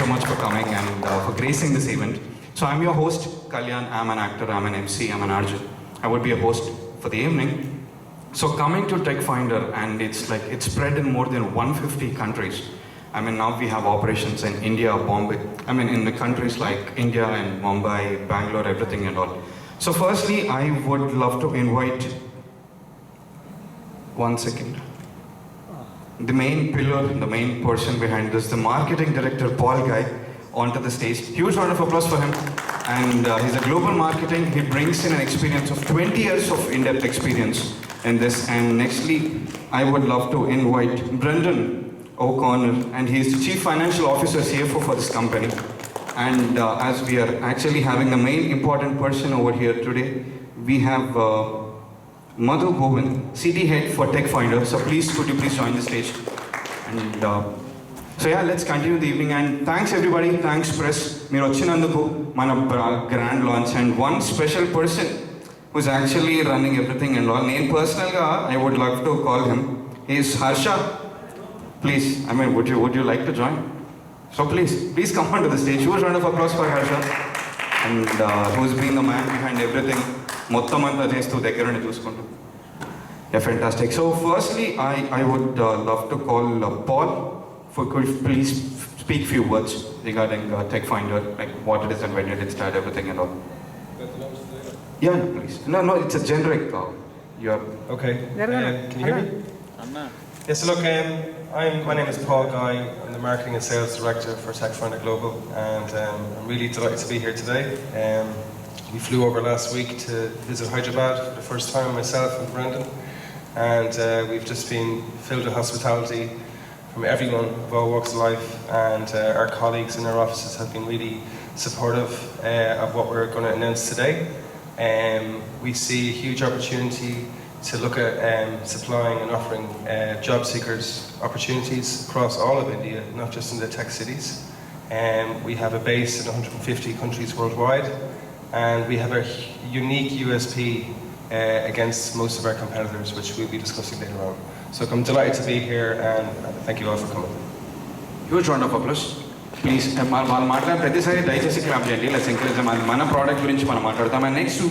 so much for coming and for gracing this event. So I'm your host, Kalyan. I'm an actor, I'm an MC, I'm an Arjun. I would be a host for the evening. So coming to Techfynder, and it's spread in more than 150 countries. I mean, now we have operations in India, Bombay. I mean, in the countries like India and Mumbai, Bangalore, everything and all. So firstly, I would love to invite, one second, the main pillar, the main person behind this, the marketing director, Paul Guy, onto the stage. Huge round of applause for him. And he's a global marketing. He brings in an experience of 20 years of in-depth experience in this. And nextly, I would love to invite Brendan O'Connor, and he's the Chief Financial Officer, CFO for this company. And as we are actually having the main important person over here today, we have Madhu Govind, CD Head for Techfynder. So please, could you please join the stage? And so yeah, let's continue the evening. And thanks everybody, thanks press. Meer vachinanduku mana grand launch, and one special person who's actually running everything and all. Name personally, I would love to call him. He's Harsha. Please, I mean, would you like to join? So please come onto the stage. Huge round of applause for Harsha, and who's been the man behind everything. Yeah, fantastic. So firstly, I would love to call Paul, could you please speak few words regarding Techfynder, like what it is and when it start, everything and all. Yeah, please. No, it's a generic. You are okay. Can you hear me? Yes. Look, my name is Paul Guy. I'm the Marketing and Sales Director for Techfynder Global, and I'm really delighted to be here today. We flew over last week to visit Hyderabad for the first time, myself and Brendan, and we've just been filled with hospitality from everyone of all walks of life, and our colleagues in our offices have been really supportive of what we're going to announce today. We see a huge opportunity to look at supplying and offering job seekers opportunities across all of India, not just in the tech cities. We have a base in 150 countries worldwide, and we have a unique USP against most of our competitors, which we'll be discussing later on. So I'm delighted to be here, and thank you all for coming. Huge round of applause. Please, let's encourage them. Mana product gurinchi mana maatladam. And next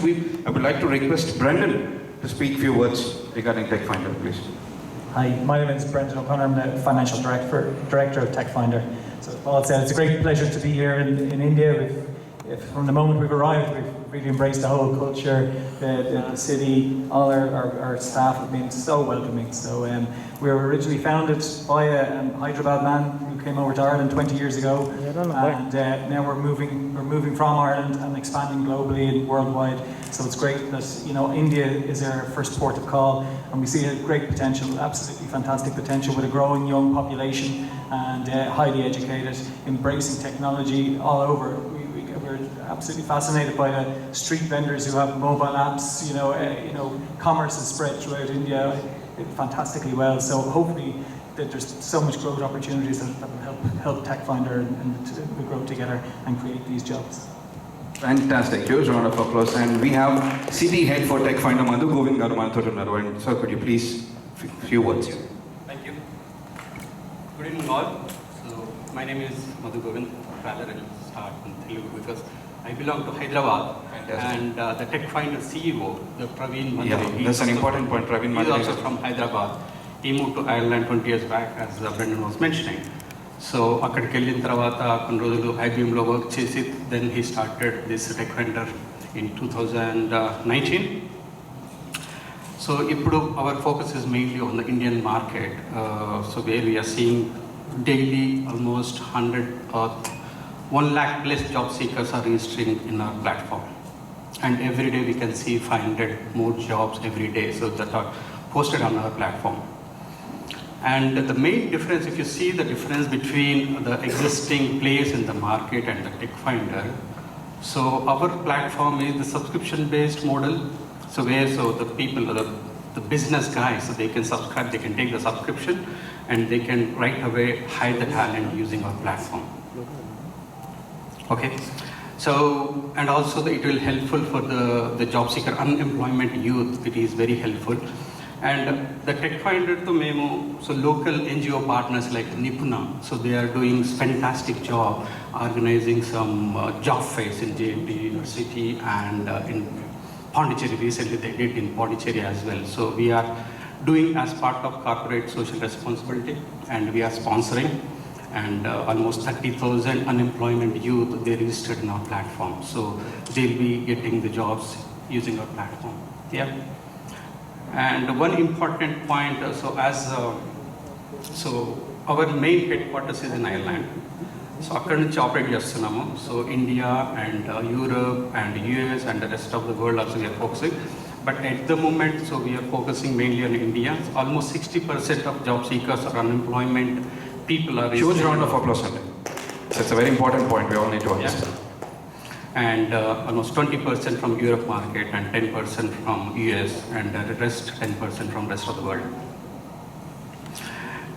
I would like to request Brendan to speak few words regarding Techfynder, please. Hi, my name is Brendan O'Connor. I'm the Financial Director of Techfynder. So as Paul said, it's a great pleasure to be here in India. From the moment we've arrived, we've really embraced the whole culture, the city. All our staff have been so welcoming. So we were originally founded by a Hyderabad man who came over to Ireland 20 years ago, and now we're moving from Ireland and expanding globally and worldwide. So it's great that India is our first port of call, and we see a great potential, absolutely fantastic potential, with a growing young population and highly educated, embracing technology all over. We're absolutely fascinated by the street vendors who have mobile apps. Commerce is spread throughout India fantastically well. So hopefully that there's so much growth opportunities that will help Techfynder and we grow together and create these jobs. Fantastic, huge round of applause. And we have City Head for Techfynder, Madhu Govind garu manatho unnaru. And sir, could you please few words? Thank you. Good evening all. So my name is Madhu Govind. Rather, I'll start in Telugu because I belong to Hyderabad. Fantastic. And the Techfynder CEO, the Praveen Mandare. Yeah, that's an important point. Praveen Mandare is also from Hyderabad. He moved to Ireland 20 years back, as Brendan was mentioning. So అక్కడికి వెళ్ళిన తర్వాత కొన్ని రోజులు IBMలో work చేసి then he started this Techfynder in 2019. So ఇప్పుడు our focus is mainly on the Indian market. So where we are seeing daily almost 1 lakh plus job seekers are registering in our platform, and every day we can see 500 more jobs every day, so that are posted on our platform. And the main difference, if you see the difference between the existing players in the market and the Techfynder, so our platform is the subscription-based model. So the people, the business guys, so they can subscribe, they can take the subscription, and they can right away hire the talent using our platform. Okay, so and also it will helpful for the job seeker, unemployment youth. It is very helpful. And the Techfynder to memo, so local NGO partners like Nipuna, so they are doing fantastic job organizing some job fairs in JMT University and in Pondicherry. Recently they did in Pondicherry as well. So we are doing as part of corporate social responsibility, and we are sponsoring, and almost 30,000 unemployment youth, they registered in our platform. So they'll be getting the jobs using our platform. Yeah. And one important point, so our main headquarters is in Ireland. So akkadi nunchi operate chestunnamo. So India and Europe and US and the rest of the world also we are focusing. But at the moment, so we are focusing mainly on India. Almost 60% of job seekers or unemployment people are. Huge round of applause, Sunday. So it's a very important point we all need to understand. Yeah. And almost 20% from Europe market and 10% from US and the rest 10% from rest of the world.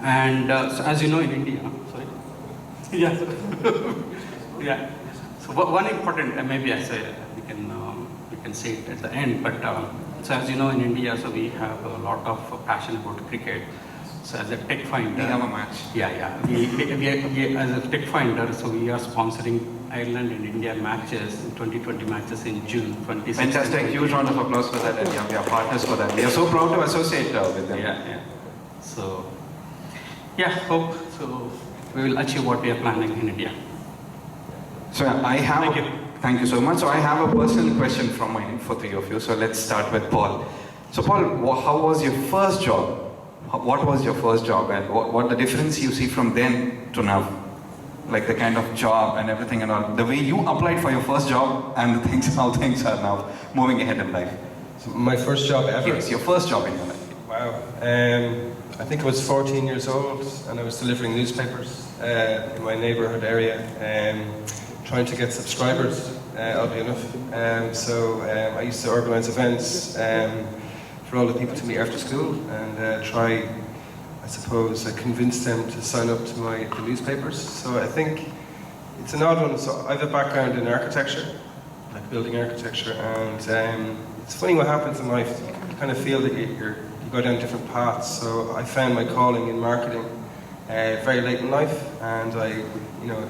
And so as you know in India, sorry. Yeah. Yeah. So one important, maybe I say we can say it at the end, but so as you know in India, so we have a lot of passion about cricket. So as a Techfynder, We have a match. Yeah. We as a Techfynder, so we are sponsoring Ireland and India matches, 2020 matches in June 26th. Fantastic, huge round of applause for that, and yeah, we are partners for that. We are so proud to associate with them. Yeah. So, yeah, hope so we will achieve what we are planning in India. So I have. Thank you. Thank you so much. So I have a personal question from my end for three of you. So let's start with Paul. So Paul, how was your first job? What was your first job, and what the difference you see from then to now? Like the kind of job and everything and all, the way you applied for your first job and the things, how things are now moving ahead in life. So my first job ever. Yes, your first job in your life. Wow. I think I was 14 years old and I was delivering newspapers in my neighbourhood area, trying to get subscribers, oddly enough. I used to organise events for all the people to meet after school and try, I suppose, convince them to sign up to the newspapers. So I think it's an odd one. So I have a background in architecture, like building architecture, and it's funny what happens in life. You kind of feel that you go down different paths. So I found my calling in marketing very late in life, and I,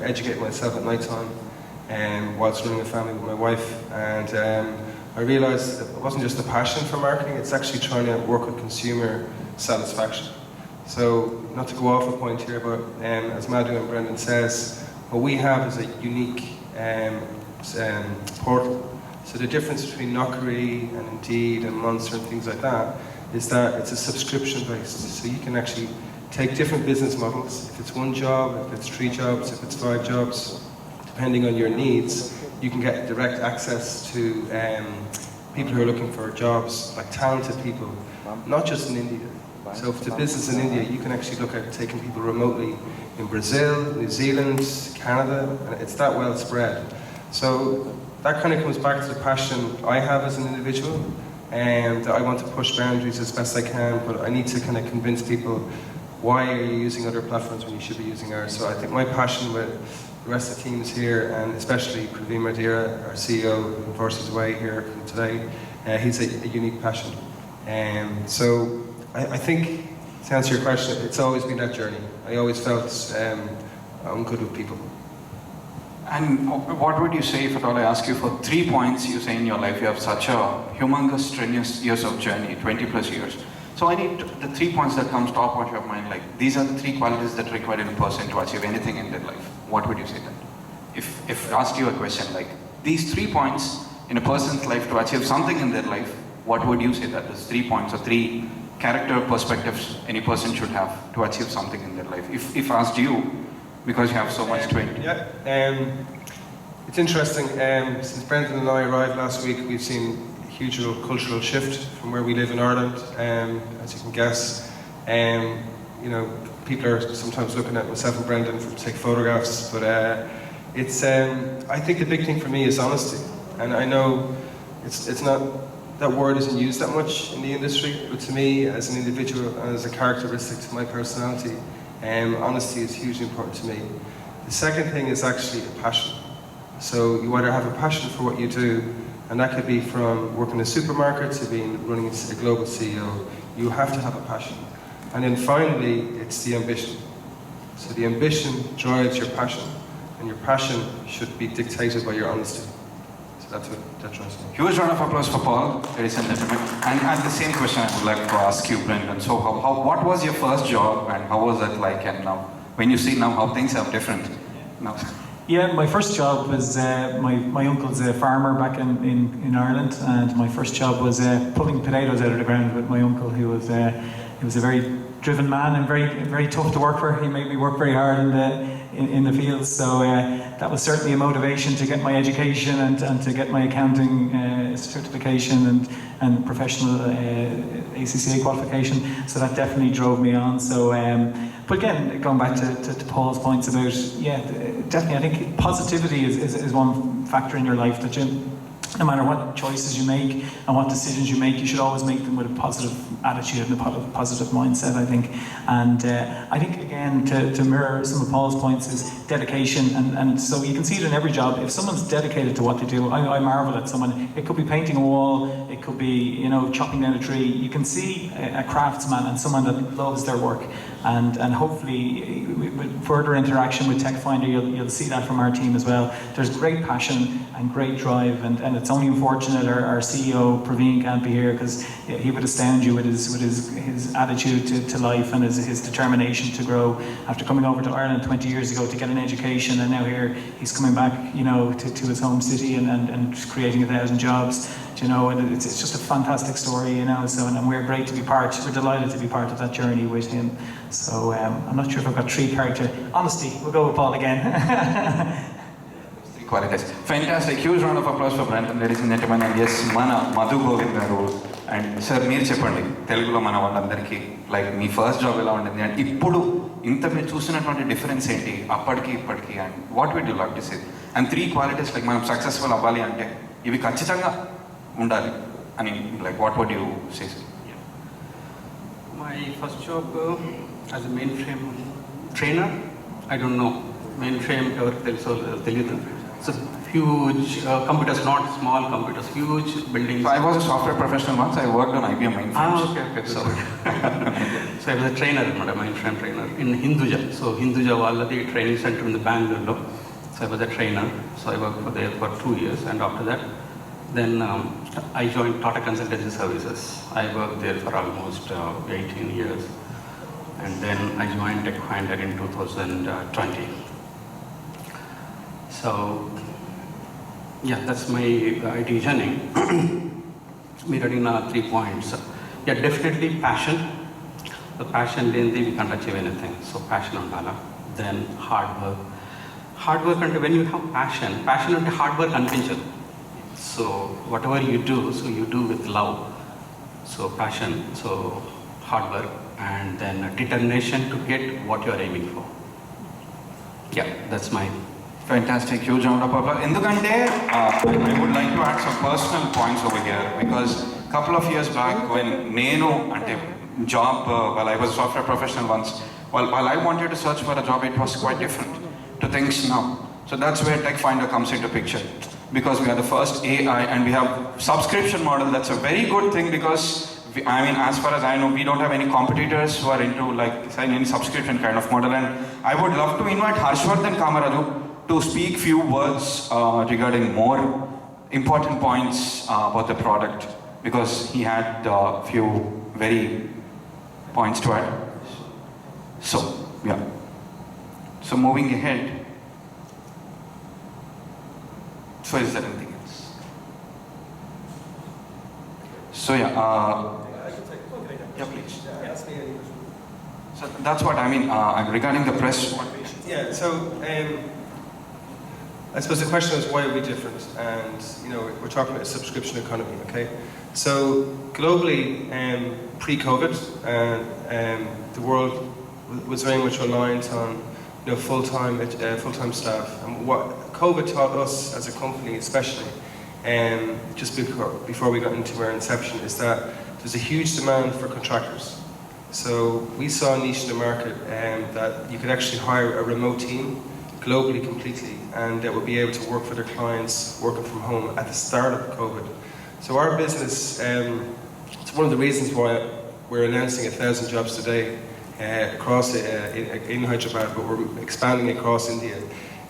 educate myself at night time whilst running a family with my wife, and I realised that it wasn't just a passion for marketing, it's actually trying to work with consumer satisfaction. So, not to go off a point here, but as Madhu and Brendan says, what we have is a unique portal. So the difference between Knockery and Indeed and Monster and things like that is that it's a subscription based. So you can actually take different business models. If it's one job, if it's 3 jobs, if it's 5 jobs, depending on your needs, you can get direct access to people who are looking for jobs, like talented people, not just in India. So if it's a business in India, you can actually look at taking people remotely in Brazil, New Zealand, Canada, and it's that well spread. So that kind of comes back to the passion I have as an individual, and that I want to push boundaries as best I can, but I need to kind of convince people, why are you using other platforms when you should be using ours? So I think my passion with the rest of the teams here, and especially Praveen Madira, our CEO, who unfortunately is away here today, he's a unique passion. So I think, to answer your question, it's always been that journey. I always felt I'm good with people. And what would you say, if at all I ask you for 3 points you say in your life, you have such a humongous, strenuous years of journey, 20 plus years. So I need the 3 points that comes top of your mind, like these are the 3 qualities that are required in a person to achieve anything in their life. What would you say then? If I asked you a question like, these 3 points in a person's life to achieve something in their life, what would you say that those 3 points or 3 character perspectives any person should have to achieve something in their life? If asked you, because you have so much to it. Yeah, it's interesting. Since Brendan and I arrived last week, we've seen a huge cultural shift from where we live in Ireland, as you can guess. People are sometimes looking at myself and Brendan to take photographs, but I think the big thing for me is honesty. And I know it's not, that word isn't used that much in the industry, but to me, as an individual and as a characteristic to my personality, honesty is hugely important to me. The second thing is actually a passion. So you either have a passion for what you do, and that could be from working in a supermarket to being running a global CEO. You have to have a passion. And then finally, it's the ambition. So the ambition drives your passion, and your passion should be dictated by your honesty. So that's what that drives me. Huge round of applause for Paul, ladies and gentlemen. And the same question I would like to ask you, Brendan. So what was your first job and how was it like, and now, when you see now how things are different now? Yeah, my first job was, my uncle's a farmer back in Ireland, and my first job was pulling potatoes out of the ground with my uncle, who was a very driven man and very tough to work for. He made me work very hard in the fields, so that was certainly a motivation to get my education and to get my accounting certification and professional ACCA qualification. So that definitely drove me on. So, but again, going back to Paul's points about, yeah, definitely, I think positivity is one factor in your life that no matter what choices you make and what decisions you make, you should always make them with a positive attitude and a positive mindset, I think. And I think, again, to mirror some of Paul's points, is dedication. And so you can see it in every job. If someone's dedicated to what they do, I marvel at someone. It could be painting a wall, it could be, chopping down a tree. You can see a craftsman and someone that loves their work. And hopefully, with further interaction with Techfynder, you'll see that from our team as well. There's great passion and great drive, and it's only unfortunate our CEO Praveen can't be here, because he would astound you with his attitude to life and his determination to grow. After coming over to Ireland 20 years ago to get an education, and now here he's coming back, to his home city and creating 1,000 jobs. And it's just a fantastic story, So, and we're great to be we're delighted to be part of that journey with him. So I'm not sure if I've got three character. Honesty, we'll go with Paul again. Three qualities. Fantastic. Huge round of applause for Brendan, ladies and gentlemen. And yes, mana Madhu Govind garu. And sir, meer cheppandi Telugulo mana vallandariki like me first job ఎలా ఉండింది, and ఇప్పుడు ఇంత మీరు చూసినటువంటి difference ఏంటి అప్పటికి ఇప్పటికి, and what would you like to say? And three qualities like మనం సక్సెస్ఫుల్ అవ్వాలి అంటే ఇవి ఖచ్చితంగా ఉండాలి అని, like what would you say? My first job as a mainframe trainer, I don't know, mainframe ఎవరికి తెలుసో తెలియదు. It's a huge computers, not small computers, huge buildings. So I was a software professional once. I worked on IBM mainframes. Okay. So I was a trainer, not a mainframe trainer, in Hinduja. So Hinduja వాళ్ళది training center in the Bangalore. So I was a trainer. So I worked there for 2 years, and after that, then I joined Tata Consultancy Services. I worked there for almost 18 years, and then I joined Techfynder in 2020. So, yeah, that's my IT journey. Meeting 3 points. Yeah, definitely passion. The passion, then we can't achieve anything. So passion undala. Then hard work. Hard work, and when you have passion and hard work అనిపించదు. So whatever you do, so you do with love. So passion, so hard work, and then determination to get what you are aiming for. Yeah, that's my. Fantastic, huge round of applause. Endukante, I would like to add some personal points over here, because a couple of years back when Nenu ante job, while I was a software professional once, while I wanted to search for a job, it was quite different to things now. So that's where Techfynder comes into picture, because we are the first AI and we have subscription model. That's a very good thing, because as far as I know, we don't have any competitors who are into any subscription kind of model. And I would love to invite Harshvardhan Kamaraju to speak few words regarding more important points about the product, because he had few very points to add. So, yeah. So moving ahead. So is there anything else? So yeah, yeah, please. So that's what I mean regarding the press. Yeah, so I suppose the question is, why are we different? And we're talking about a subscription economy, okay? So globally, pre-COVID, the world was very much reliant on full-time staff. And what COVID taught us as a company, especially, just before we got into our inception, is that there's a huge demand for contractors. So we saw a niche in the market that you could actually hire a remote team globally completely and that would be able to work for their clients working from home at the start of COVID. So our business, it's one of the reasons why we're announcing 1,000 jobs today across in Hyderabad, but we're expanding across India,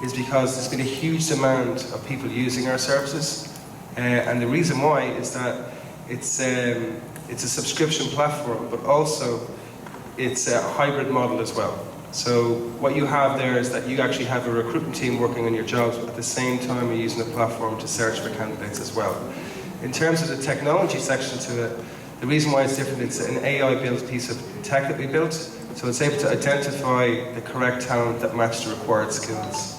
is because there's been a huge demand of people using our services. And the reason why is that it's a subscription platform, but also it's a hybrid model as well. So what you have there is that you actually have a recruitment team working on your jobs, but at the same time you're using the platform to search for candidates as well. In terms of the technology section to it, the reason why it's different, it's an AI-built piece of tech that we built, so it's able to identify the correct talent that match the required skills,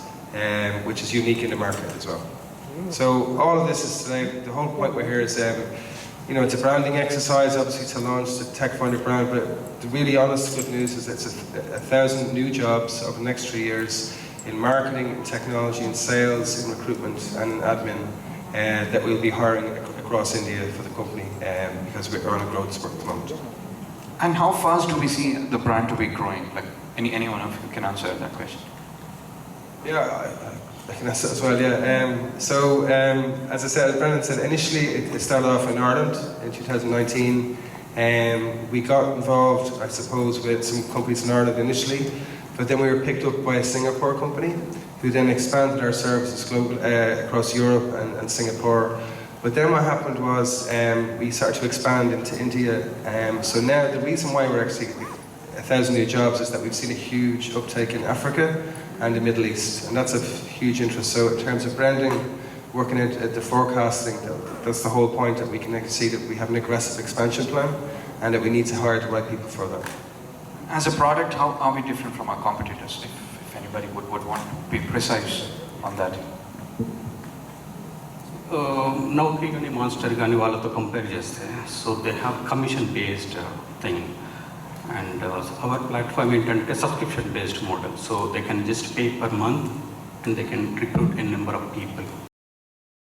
which is unique in the market as well. So all of this is today, the whole point we're here is, it's a branding exercise, obviously, to launch the Techfynder brand, but the really honest good news is it's 1,000 new jobs over the next 3 years in marketing, in technology, in sales, in recruitment, and in admin that we'll be hiring across India for the company because we're on a growth spurt at the moment. And how fast do we see the brand to be growing? Like, anyone of you can answer that question. Yeah, I can answer as well, yeah. As I said, as Brendan said, initially it started off in Ireland in 2019. We got involved, I suppose, with some companies in Ireland initially, but then we were picked up by a Singapore company who then expanded our services across Europe and Singapore. But then what happened was we started to expand into India. So now the reason why we're actually 1,000 new jobs is that we've seen a huge uptake in Africa and the Middle East, and that's of huge interest. So in terms of branding, working at the forecasting, that's the whole point, that we can see that we have an aggressive expansion plan and that we need to hire the right people for that. As a product, how are we different from our competitors, if anybody would want to be precise on that? Naukri gani Monster gani వాళ్ళతో compare చేస్తే so they have commission based thing and our platform ఏంటంటే subscription based model so they can just pay per month and they can recruit a number of people